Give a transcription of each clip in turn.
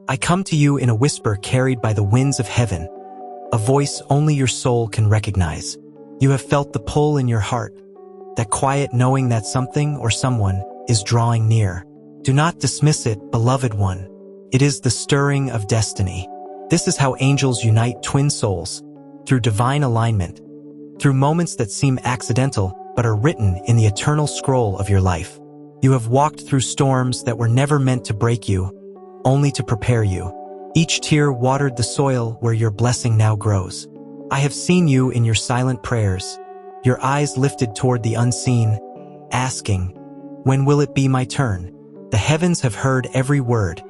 I come to you in a whisper carried by the winds of heaven, a voice only your soul can recognize. You have felt the pull in your heart, that quiet knowing that something or someone is drawing near. Do not dismiss it, beloved one. It is the stirring of destiny. This is how angels unite twin souls, through divine alignment, through moments that seem accidental but are written in the eternal scroll of your life. You have walked through storms that were never meant to break you, only to prepare you. Each tear watered the soil where your blessing now grows. I have seen you in your silent prayers, your eyes lifted toward the unseen, asking, when will it be my turn? The heavens have heard every word,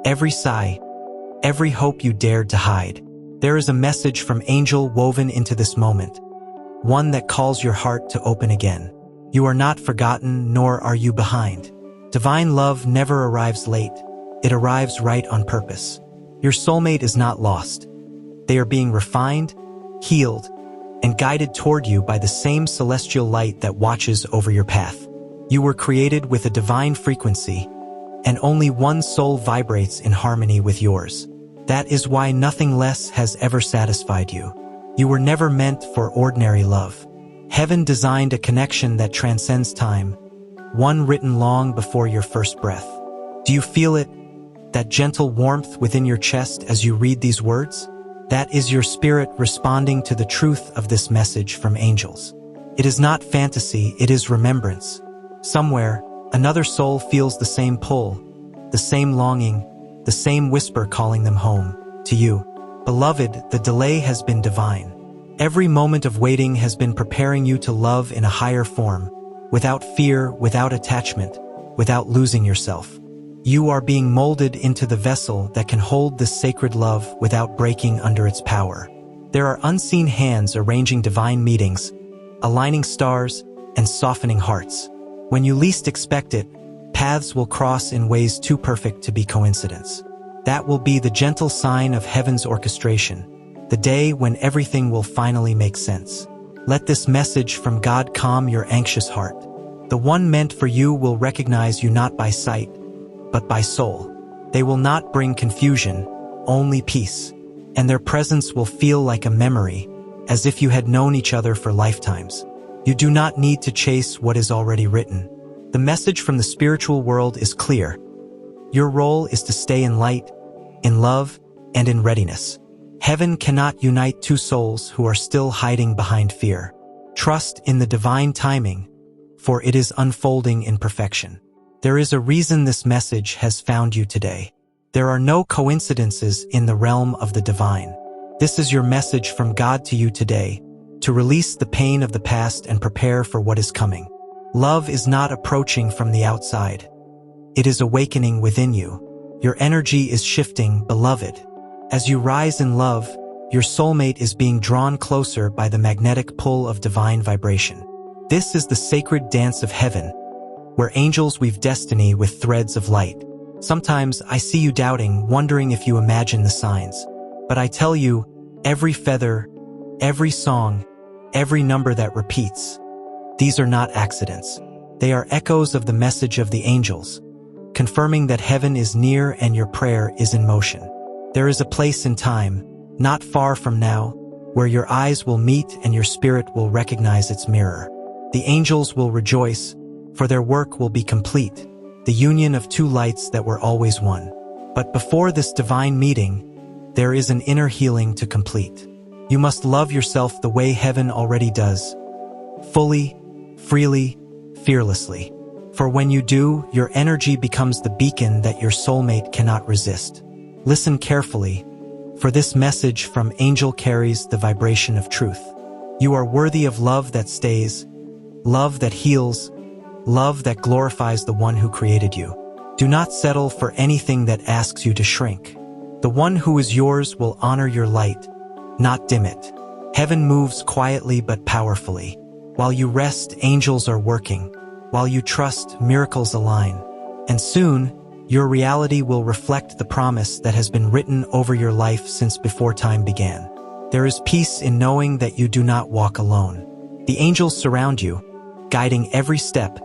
every sigh, every hope you dared to hide. There is a message from Angel woven into this moment, one that calls your heart to open again. You are not forgotten, nor are you behind. Divine love never arrives late. It arrives right on purpose. Your soulmate is not lost. They are being refined, healed, and guided toward you by the same celestial light that watches over your path. You were created with a divine frequency, and only one soul vibrates in harmony with yours. That is why nothing less has ever satisfied you. You were never meant for ordinary love. Heaven designed a connection that transcends time, one written long before your first breath. Do you feel it? That gentle warmth within your chest as you read these words? That is your spirit responding to the truth of this message from angels. It is not fantasy, it is remembrance. Somewhere, another soul feels the same pull, the same longing, the same whisper calling them home, to you. Beloved, the delay has been divine. Every moment of waiting has been preparing you to love in a higher form, without fear, without attachment, without losing yourself. You are being molded into the vessel that can hold this sacred love without breaking under its power. There are unseen hands arranging divine meetings, aligning stars, and softening hearts. When you least expect it, paths will cross in ways too perfect to be coincidence. That will be the gentle sign of heaven's orchestration, the day when everything will finally make sense. Let this message from God calm your anxious heart. The one meant for you will recognize you not by sight, but by soul. They will not bring confusion, only peace, and their presence will feel like a memory, as if you had known each other for lifetimes. You do not need to chase what is already written. The message from the spiritual world is clear. Your role is to stay in light, in love, and in readiness. Heaven cannot unite two souls who are still hiding behind fear. Trust in the divine timing, for it is unfolding in perfection. There is a reason this message has found you today. There are no coincidences in the realm of the divine. This is your message from God to you today, to release the pain of the past and prepare for what is coming. Love is not approaching from the outside. It is awakening within you. Your energy is shifting, beloved. As you rise in love, your soulmate is being drawn closer by the magnetic pull of divine vibration. This is the sacred dance of heaven, where angels weave destiny with threads of light. Sometimes I see you doubting, wondering if you imagine the signs. But I tell you, every feather, every song, every number that repeats, these are not accidents. They are echoes of the message of the angels, confirming that heaven is near and your prayer is in motion. There is a place in time, not far from now, where your eyes will meet and your spirit will recognize its mirror. The angels will rejoice, for their work will be complete, the union of two lights that were always one. But before this divine meeting, there is an inner healing to complete. You must love yourself the way heaven already does, fully, freely, fearlessly. For when you do, your energy becomes the beacon that your soulmate cannot resist. Listen carefully, for this message from Angel carries the vibration of truth. You are worthy of love that stays, love that heals, love that glorifies the one who created you. Do not settle for anything that asks you to shrink. The one who is yours will honor your light, not dim it. Heaven moves quietly but powerfully. While you rest, angels are working. While you trust, miracles align. And soon, your reality will reflect the promise that has been written over your life since before time began. There is peace in knowing that you do not walk alone. The angels surround you, guiding every step,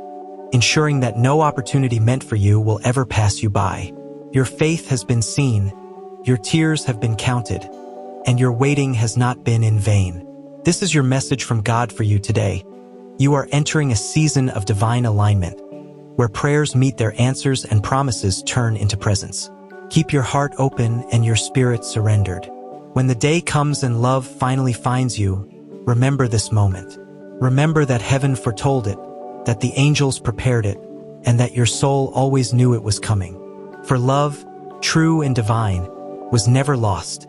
ensuring that no opportunity meant for you will ever pass you by. Your faith has been seen, your tears have been counted, and your waiting has not been in vain. This is your message from God for you today. You are entering a season of divine alignment, where prayers meet their answers and promises turn into presence. Keep your heart open and your spirit surrendered. When the day comes and love finally finds you, remember this moment. Remember that heaven foretold it, that the angels prepared it, and that your soul always knew it was coming. For love, true and divine, was never lost.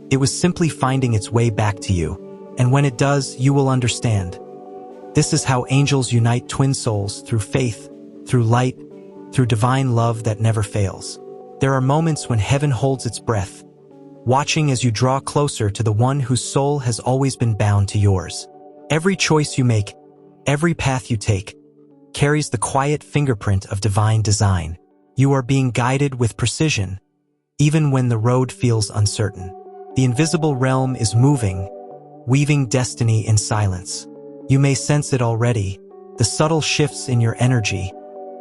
It was simply finding its way back to you, and when it does, you will understand. This is how angels unite twin souls through faith, through light, through divine love that never fails. There are moments when heaven holds its breath, watching as you draw closer to the one whose soul has always been bound to yours. Every choice you make, every path you take, carries the quiet fingerprint of divine design. You are being guided with precision, even when the road feels uncertain. The invisible realm is moving, weaving destiny in silence. You may sense it already, the subtle shifts in your energy,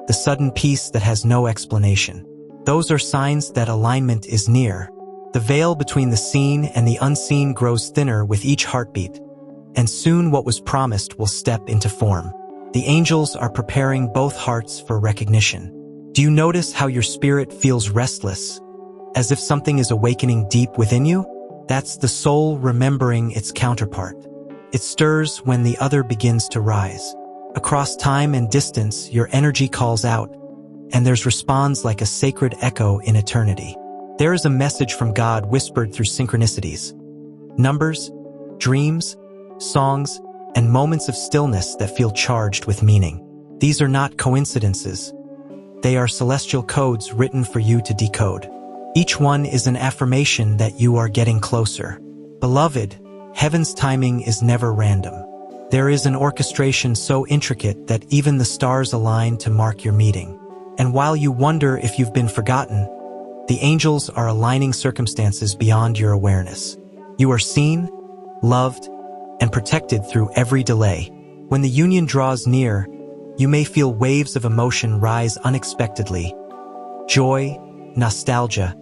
the sudden peace that has no explanation. Those are signs that alignment is near. The veil between the seen and the unseen grows thinner with each heartbeat, and soon what was promised will step into form. The angels are preparing both hearts for recognition. Do you notice how your spirit feels restless, as if something is awakening deep within you? That's the soul remembering its counterpart. It stirs when the other begins to rise. Across time and distance, your energy calls out, and theirs responds like a sacred echo in eternity. There is a message from God whispered through synchronicities. Numbers, dreams, songs, and moments of stillness that feel charged with meaning. These are not coincidences. They are celestial codes written for you to decode. Each one is an affirmation that you are getting closer. Beloved, heaven's timing is never random. There is an orchestration so intricate that even the stars align to mark your meeting. And while you wonder if you've been forgotten, the angels are aligning circumstances beyond your awareness. You are seen, loved, and protected through every delay. When the union draws near, you may feel waves of emotion rise unexpectedly. Joy, nostalgia,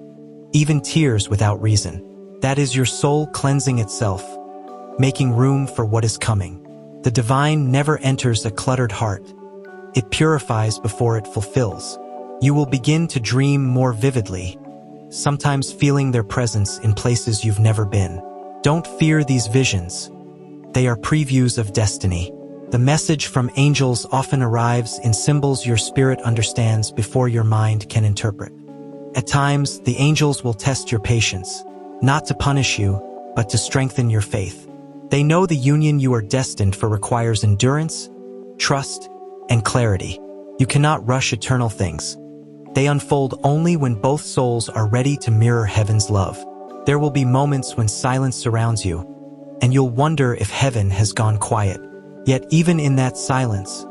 even tears without reason. That is your soul cleansing itself, making room for what is coming. The divine never enters a cluttered heart. It purifies before it fulfills. You will begin to dream more vividly, sometimes feeling their presence in places you've never been. Don't fear these visions. They are previews of destiny. The message from angels often arrives in symbols your spirit understands before your mind can interpret. At times, the angels will test your patience, not to punish you, but to strengthen your faith. They know the union you are destined for requires endurance, trust, and clarity. You cannot rush eternal things. They unfold only when both souls are ready to mirror heaven's love. There will be moments when silence surrounds you, and you'll wonder if heaven has gone quiet. Yet even in that silence,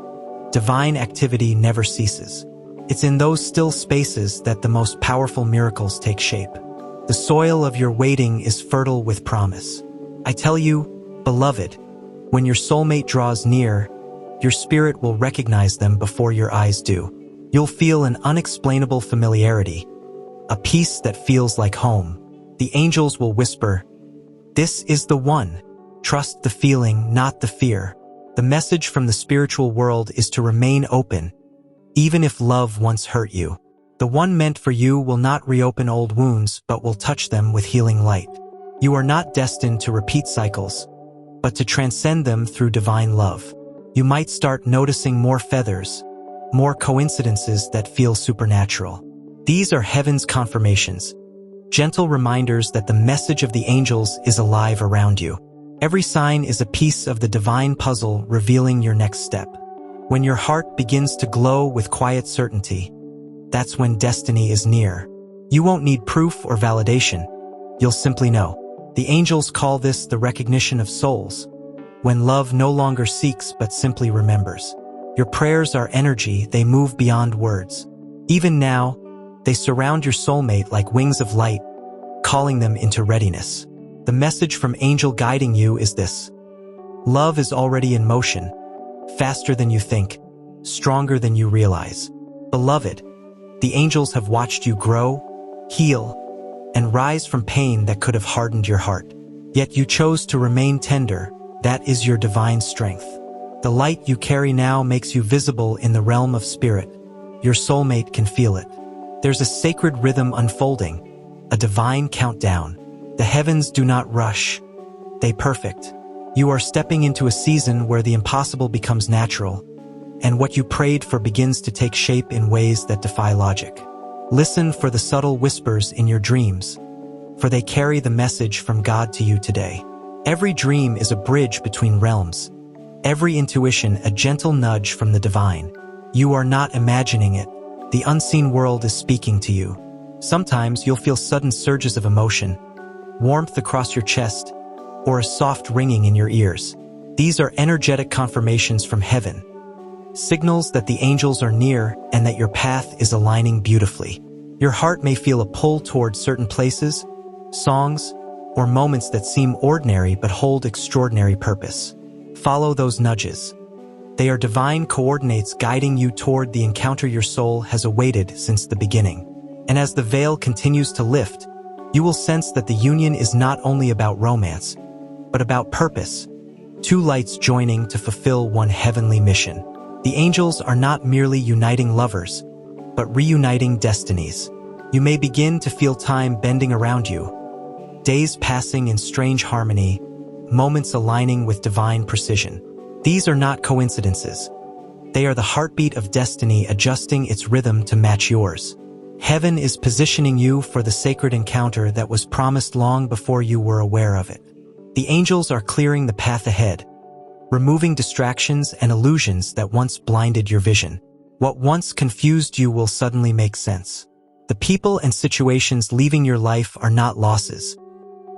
divine activity never ceases. It's in those still spaces that the most powerful miracles take shape. The soil of your waiting is fertile with promise. I tell you, beloved, when your soulmate draws near, your spirit will recognize them before your eyes do. You'll feel an unexplainable familiarity, a peace that feels like home. The angels will whisper, "This is the one. Trust the feeling, not the fear." The message from the spiritual world is to remain open, even if love once hurt you. The one meant for you will not reopen old wounds, but will touch them with healing light. You are not destined to repeat cycles, but to transcend them through divine love. You might start noticing more feathers, more coincidences that feel supernatural. These are heaven's confirmations, gentle reminders that the message of the angels is alive around you. Every sign is a piece of the divine puzzle revealing your next step. When your heart begins to glow with quiet certainty, that's when destiny is near. You won't need proof or validation. You'll simply know. The angels call this the recognition of souls, when love no longer seeks but simply remembers. Your prayers are energy, they move beyond words. Even now, they surround your soulmate like wings of light, calling them into readiness. The message from angel guiding you is this: love is already in motion, faster than you think, stronger than you realize. Beloved, The angels have watched you grow, heal, and rise from pain that could have hardened your heart. Yet you chose to remain tender. That is your divine strength. The light you carry now makes you visible in the realm of spirit. Your soulmate can feel it. There's a sacred rhythm unfolding, a divine countdown. The heavens do not rush. They perfect. You are stepping into a season where the impossible becomes natural, and what you prayed for begins to take shape in ways that defy logic. Listen for the subtle whispers in your dreams, for they carry the message from God to you today. Every dream is a bridge between realms. Every intuition a gentle nudge from the divine. You are not imagining it. The unseen world is speaking to you. Sometimes you'll feel sudden surges of emotion, warmth across your chest, or a soft ringing in your ears. These are energetic confirmations from heaven, signals that the angels are near and that your path is aligning beautifully. Your heart may feel a pull toward certain places, songs, or moments that seem ordinary but hold extraordinary purpose. Follow those nudges. They are divine coordinates guiding you toward the encounter your soul has awaited since the beginning. And as the veil continues to lift, you will sense that the union is not only about romance, but about purpose. Two lights joining to fulfill one heavenly mission. The angels are not merely uniting lovers, but reuniting destinies. You may begin to feel time bending around you, days passing in strange harmony, moments aligning with divine precision. These are not coincidences. They are the heartbeat of destiny adjusting its rhythm to match yours. Heaven is positioning you for the sacred encounter that was promised long before you were aware of it. The angels are clearing the path ahead, removing distractions and illusions that once blinded your vision. What once confused you will suddenly make sense. The people and situations leaving your life are not losses.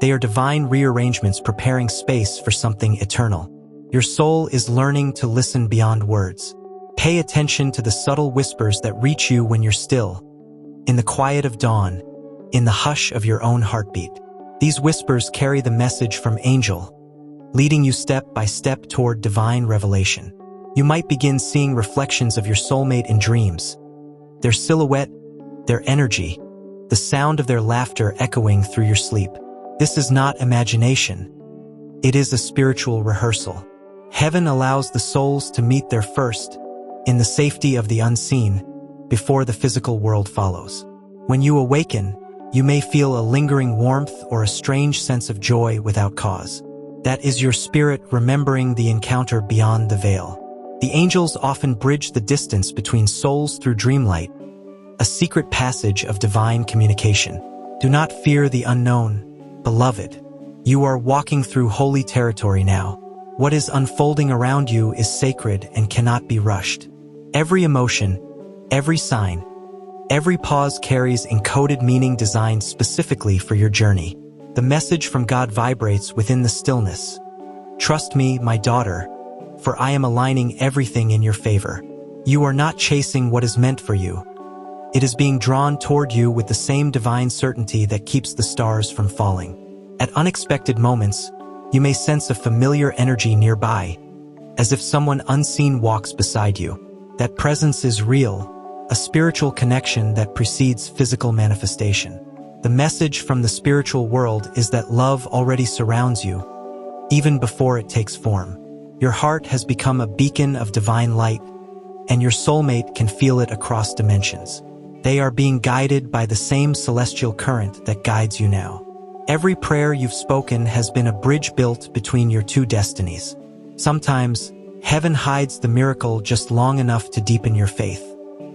They are divine rearrangements preparing space for something eternal. Your soul is learning to listen beyond words. Pay attention to the subtle whispers that reach you when you're still, in the quiet of dawn, in the hush of your own heartbeat. These whispers carry the message from Angel, leading you step by step toward divine revelation. You might begin seeing reflections of your soulmate in dreams, their silhouette, their energy, the sound of their laughter echoing through your sleep. This is not imagination. It is a spiritual rehearsal. Heaven allows the souls to meet their first, in the safety of the unseen, before the physical world follows. When you awaken, you may feel a lingering warmth or a strange sense of joy without cause. That is your spirit remembering the encounter beyond the veil. The angels often bridge the distance between souls through dreamlight, a secret passage of divine communication. Do not fear the unknown, beloved. You are walking through holy territory now. What is unfolding around you is sacred and cannot be rushed. Every emotion, every sign, every pause carries encoded meaning designed specifically for your journey. The message from God vibrates within the stillness. Trust me, my daughter, for I am aligning everything in your favor. You are not chasing what is meant for you. It is being drawn toward you with the same divine certainty that keeps the stars from falling. At unexpected moments, you may sense a familiar energy nearby, as if someone unseen walks beside you. That presence is real, a spiritual connection that precedes physical manifestation. The message from the spiritual world is that love already surrounds you, even before it takes form. Your heart has become a beacon of divine light, and your soulmate can feel it across dimensions. They are being guided by the same celestial current that guides you now. Every prayer you've spoken has been a bridge built between your two destinies. Sometimes, heaven hides the miracle just long enough to deepen your faith.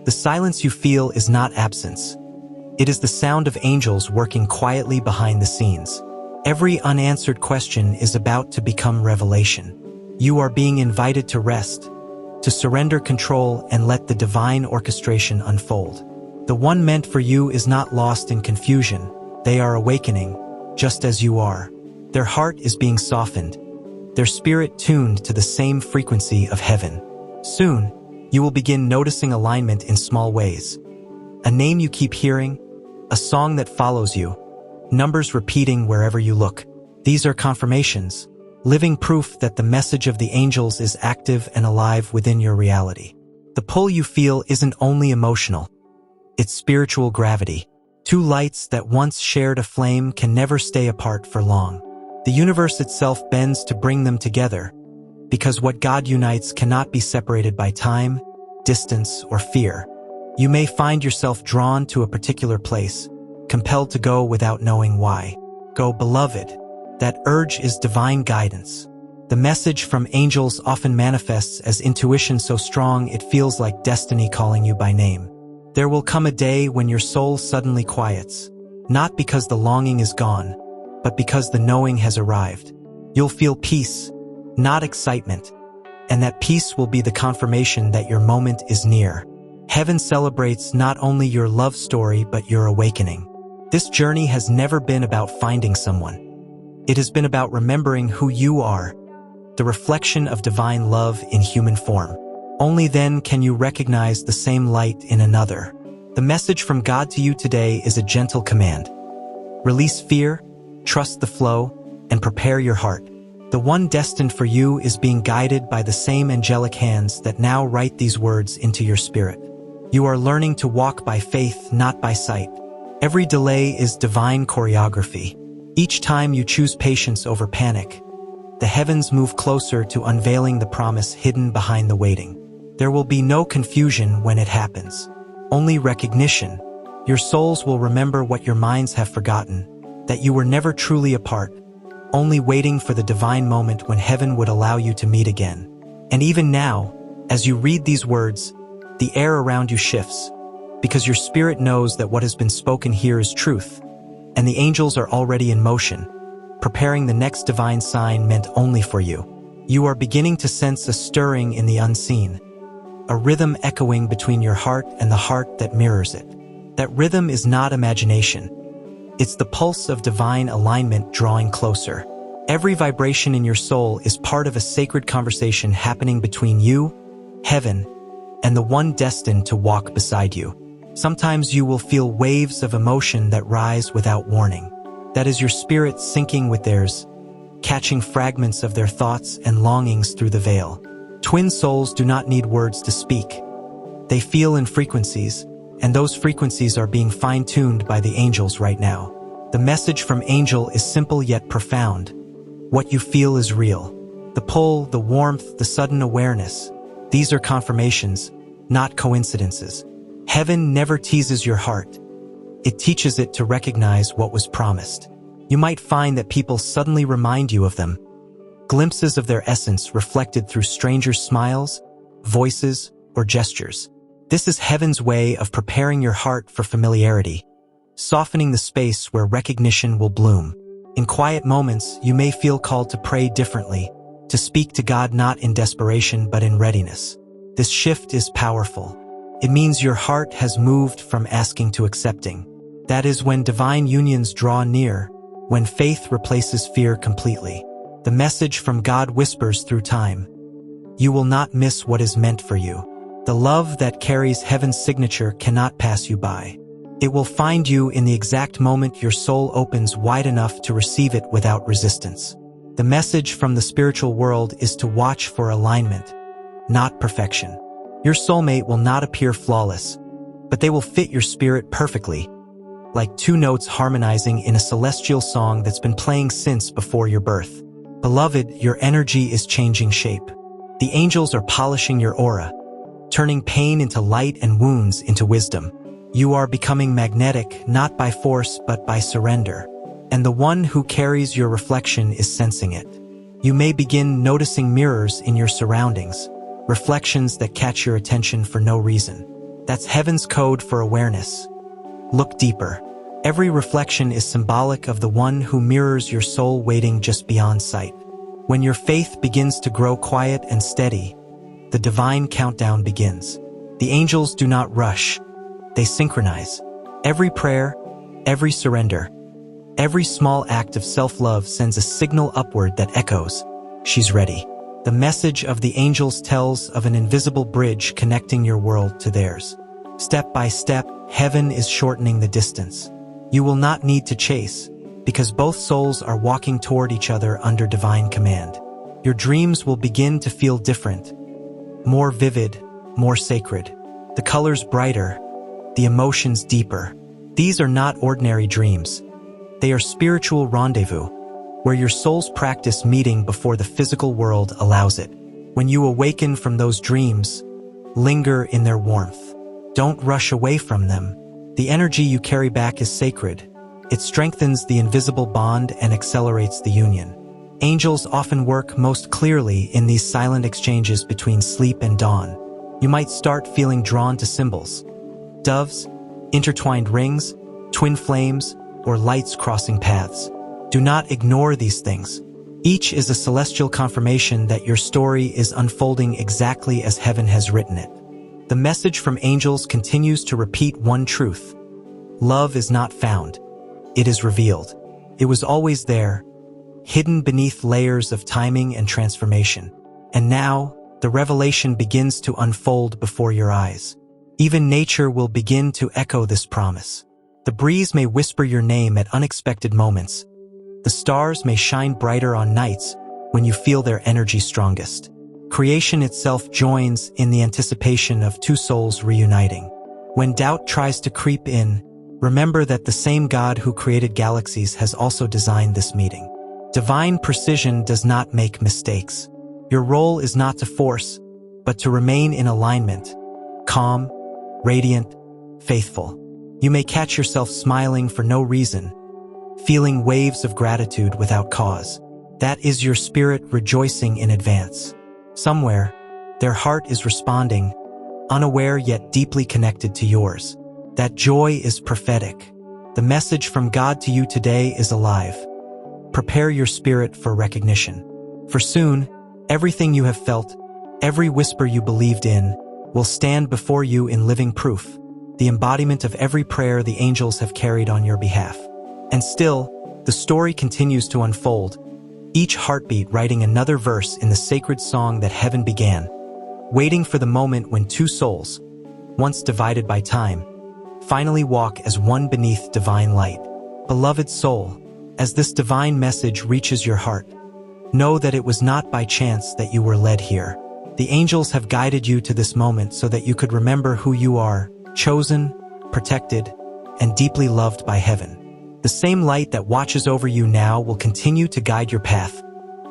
The silence you feel is not absence. It is the sound of angels working quietly behind the scenes. Every unanswered question is about to become revelation. You are being invited to rest, to surrender control and let the divine orchestration unfold. The one meant for you is not lost in confusion. They are awakening, just as you are. Their heart is being softened, their spirit tuned to the same frequency of heaven. Soon, you will begin noticing alignment in small ways. A name you keep hearing, a song that follows you, numbers repeating wherever you look. These are confirmations, living proof that the message of the angels is active and alive within your reality. The pull you feel isn't only emotional. It's spiritual gravity. Two lights that once shared a flame can never stay apart for long. The universe itself bends to bring them together, because what God unites cannot be separated by time, distance, or fear. You may find yourself drawn to a particular place, compelled to go without knowing why. Go, beloved. That urge is divine guidance. The message from angels often manifests as intuition so strong it feels like destiny calling you by name. There will come a day when your soul suddenly quiets, not because the longing is gone, but because the knowing has arrived. You'll feel peace, not excitement, and that peace will be the confirmation that your moment is near. Heaven celebrates not only your love story but your awakening. This journey has never been about finding someone. It has been about remembering who you are, the reflection of divine love in human form. Only then can you recognize the same light in another. The message from God to you today is a gentle command. Release fear, trust the flow, and prepare your heart. The one destined for you is being guided by the same angelic hands that now write these words into your spirit. You are learning to walk by faith, not by sight. Every delay is divine choreography. Each time you choose patience over panic, the heavens move closer to unveiling the promise hidden behind the waiting. There will be no confusion when it happens, only recognition. Your souls will remember what your minds have forgotten, that you were never truly apart, only waiting for the divine moment when heaven would allow you to meet again. And even now, as you read these words, the air around you shifts, because your spirit knows that what has been spoken here is truth, and the angels are already in motion, preparing the next divine sign meant only for you. You are beginning to sense a stirring in the unseen, a rhythm echoing between your heart and the heart that mirrors it. That rhythm is not imagination. It's the pulse of divine alignment drawing closer. Every vibration in your soul is part of a sacred conversation happening between you, heaven, and the one destined to walk beside you. Sometimes you will feel waves of emotion that rise without warning. That is your spirit syncing with theirs, catching fragments of their thoughts and longings through the veil. Twin souls do not need words to speak. They feel in frequencies, and those frequencies are being fine-tuned by the angels right now. The message from Angel is simple yet profound. What you feel is real. The pull, the warmth, the sudden awareness. These are confirmations, not coincidences. Heaven never teases your heart. It teaches it to recognize what was promised. You might find that people suddenly remind you of them. Glimpses of their essence reflected through strangers' smiles, voices, or gestures. This is heaven's way of preparing your heart for familiarity, softening the space where recognition will bloom. In quiet moments, you may feel called to pray differently, to speak to God not in desperation but in readiness. This shift is powerful. It means your heart has moved from asking to accepting. That is when divine unions draw near, when faith replaces fear completely. The message from God whispers through time. You will not miss what is meant for you. The love that carries heaven's signature cannot pass you by. It will find you in the exact moment your soul opens wide enough to receive it without resistance. The message from the spiritual world is to watch for alignment, not perfection. Your soulmate will not appear flawless, but they will fit your spirit perfectly, like two notes harmonizing in a celestial song that's been playing since before your birth. Beloved, your energy is changing shape. The angels are polishing your aura, turning pain into light and wounds into wisdom. You are becoming magnetic, not by force but by surrender, and the one who carries your reflection is sensing it. You may begin noticing mirrors in your surroundings, reflections that catch your attention for no reason. That's heaven's code for awareness. Look deeper. Every reflection is symbolic of the one who mirrors your soul waiting just beyond sight. When your faith begins to grow quiet and steady, the divine countdown begins. The angels do not rush. They synchronize. Every prayer, every surrender, every small act of self-love sends a signal upward that echoes, "She's ready." The message of the angels tells of an invisible bridge connecting your world to theirs. Step by step, heaven is shortening the distance. You will not need to chase, because both souls are walking toward each other under divine command. Your dreams will begin to feel different, more vivid, more sacred. The colors brighter, the emotions deeper. These are not ordinary dreams. They are spiritual rendezvous, where your souls practice meeting before the physical world allows it. When you awaken from those dreams, linger in their warmth. Don't rush away from them. The energy you carry back is sacred. It strengthens the invisible bond and accelerates the union. Angels often work most clearly in these silent exchanges between sleep and dawn. You might start feeling drawn to symbols. Doves, intertwined rings, twin flames, or lights crossing paths. Do not ignore these things. Each is a celestial confirmation that your story is unfolding exactly as heaven has written it. The message from angels continues to repeat one truth. Love is not found. It is revealed. It was always there, hidden beneath layers of timing and transformation. And now, the revelation begins to unfold before your eyes. Even nature will begin to echo this promise. The breeze may whisper your name at unexpected moments. The stars may shine brighter on nights when you feel their energy strongest. Creation itself joins in the anticipation of two souls reuniting. When doubt tries to creep in, remember that the same God who created galaxies has also designed this meeting. Divine precision does not make mistakes. Your role is not to force, but to remain in alignment, calm, radiant, faithful. You may catch yourself smiling for no reason, feeling waves of gratitude without cause. That is your spirit rejoicing in advance. Somewhere, their heart is responding, unaware yet deeply connected to yours. That joy is prophetic. The message from God to you today is alive. Prepare your spirit for recognition. For soon, everything you have felt, every whisper you believed in, will stand before you in living proof, the embodiment of every prayer the angels have carried on your behalf. And still, the story continues to unfold, each heartbeat writing another verse in the sacred song that heaven began, waiting for the moment when two souls, once divided by time, finally walk as one beneath divine light. Beloved soul, as this divine message reaches your heart, know that it was not by chance that you were led here. The angels have guided you to this moment so that you could remember who you are, chosen, protected, and deeply loved by heaven. The same light that watches over you now will continue to guide your path,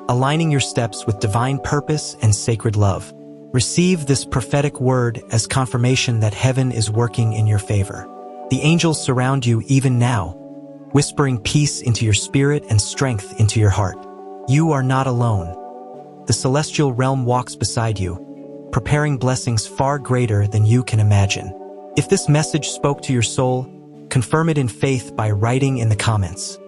aligning your steps with divine purpose and sacred love. Receive this prophetic word as confirmation that heaven is working in your favor. The angels surround you even now, whispering peace into your spirit and strength into your heart. You are not alone. The celestial realm walks beside you, preparing blessings far greater than you can imagine. If this message spoke to your soul, confirm it in faith by writing in the comments,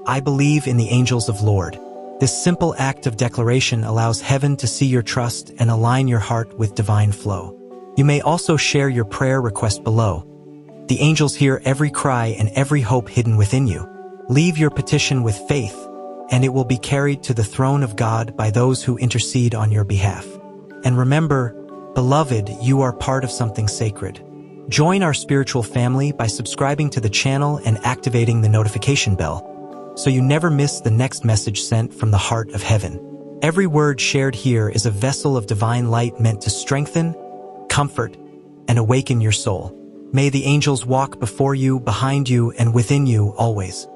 "I believe in the angels of Lord." This simple act of declaration allows heaven to see your trust and align your heart with divine flow. You may also share your prayer request below. The angels hear every cry and every hope hidden within you. Leave your petition with faith, and it will be carried to the throne of God by those who intercede on your behalf. And remember, beloved, you are part of something sacred. Join our spiritual family by subscribing to the channel and activating the notification bell, so you never miss the next message sent from the heart of heaven. Every word shared here is a vessel of divine light meant to strengthen, comfort, and awaken your soul. May the angels walk before you, behind you, and within you always.